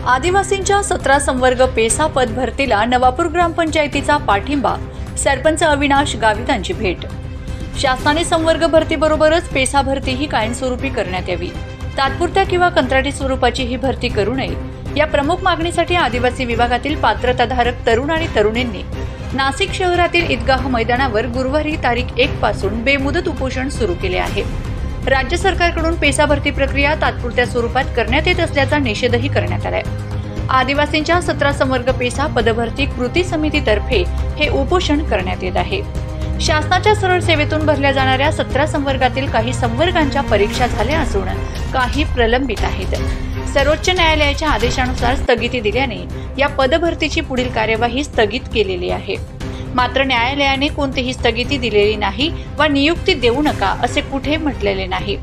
आदिवासींच्या 17 संवर्ग पेसा पद भरतीला नवापूर ग्रामपंचायतीचा पाठिंबा, सरपंच अविनाश गावित यांची भेट। शासनाने संवर्ग भरतीबरोबरच पेसा भरतीही कायमस्वरूपी करण्यात यावी, तात्पुरत्या किंवा कंत्राटी स्वरूपाची ही भरती करू नये, या प्रमुख मागणीसाठी आदिवासी विभागातील पात्रताधारक तरुण आणि तरुणींनी नाशिक शहरातील ईदगाह मैदानावर गुरुवारी तारीख 1 पासून बेमुदत उपोषण सुरू केले आहे। राज्य सरकारकडून पेसा भरती प्रक्रिया तात्पुरत्या स्वरूपात करण्यात येत असल्याचा निषेधही करण्यात आलाय। आदिवासींच्या 17 संवर्ग पेसा पदभरती कृती समितीतर्फे हे उपोषण करण्यात येत आहे। शासनाच्या सरळ सेवेतून भरल्या जाणाऱ्या 17 संवर्गातील काही संवर्गांच्या परीक्षा झाल्या असून काही प्रलंबित आहेत। सर्वोच्च न्यायालयाच्या आदेशानुसार स्थगिती दिल्याने या पदभरतीची पुढील कार्यवाही स्थगित केलेली आहे। मात्र न्यायालयाने कोणतीही स्थगिती दिलेली नाही व नियुक्ती देऊ नका असे कुठे म्हटलेले नाही।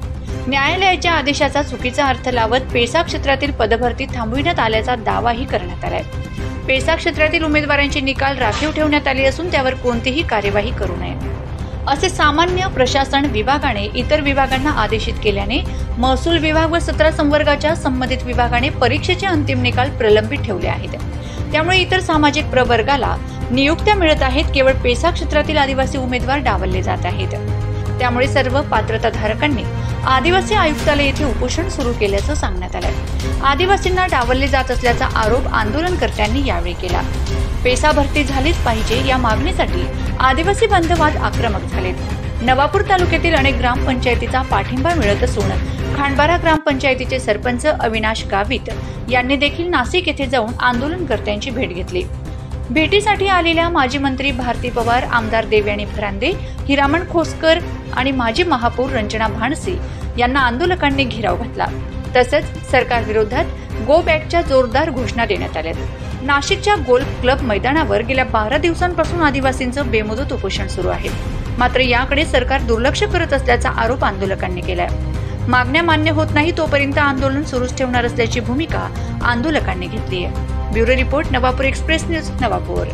न्यायालयाच्या आदेशाचा चुकीचा अर्थ लावत पेसा क्षेत्रातील पदभरती थांबविण्यात आल्याचा दावाही करण्यात आलाय। पेसा क्षेत्रातील उमेदवारांचे निकाल राखीव ठेवण्यात आले असून त्यावर कोणतीही कार्यवाही करू नये असे सामान्य प्रशासन विभागाने इतर विभागांना आदेशित केल्याने महसूल विभाग व 17 संवर्गाच्या संबंधित विभागाने परीक्षेचे अंतिम निकाल प्रलंबित ठेवले आहेत। त्यामुळे इतर सामाजिक प्रवर्गाला नियुक्त्या मिळत आहेत, केवळ पेसा क्षेत्रातील आदिवासी उमेदवार डावलले जात आहेत। त्यामुळे सर्व पात्रताधारकांनी आदिवासी आयुक्तालय येथे उपोषण सुरू केल्याचं सांगण्यात आलं। आदिवासींना डावलले जात असल्याचा आरोप आंदोलनकर्त्यांनी यावेळी केला। पेसा भरती झालीच पाहिजे या मागणीसाठी आदिवासी बांधवात आक्रमक झालेत। नवापूर तालुक्यातील अनेक ग्रामपंचायतीचा पाठिंबा मिळत असून खांडबारा ग्रामपंचायतीचे सरपंच अविनाश गावित यांनी देखील नाशिक येथे जाऊन आंदोलनकर्त्यांची भेट घेतली। भेटीसाठी आलेल्या माजी मंत्री भारती पवार, आमदार देवयानी फरांदे, हिरामण खोसकर आणि माजी महापौर रंजना भानसी यांना आंदोलकांनी घेराव घातला। तसंच सरकार विरोधात गो बॅकच्या जोरदार घोषणा देण्यात आल्या। नाशिकच्या गोल्फ क्लब मैदानावर गेल्या 12 दिवसांपासून आदिवासींचं बेमुदत उपोषण सुरू आहे। मात्र याकडे सरकार दुर्लक्ष करत असल्याचा आरोप आंदोलकांनी केलाय। मागण्या मान्य होत नाही तोपर्यंत आंदोलन सुरूच ठेवणार असल्याची भूमिका आंदोलकांनी घेतली आहे। Bureau report, Navapur express news, Navapur.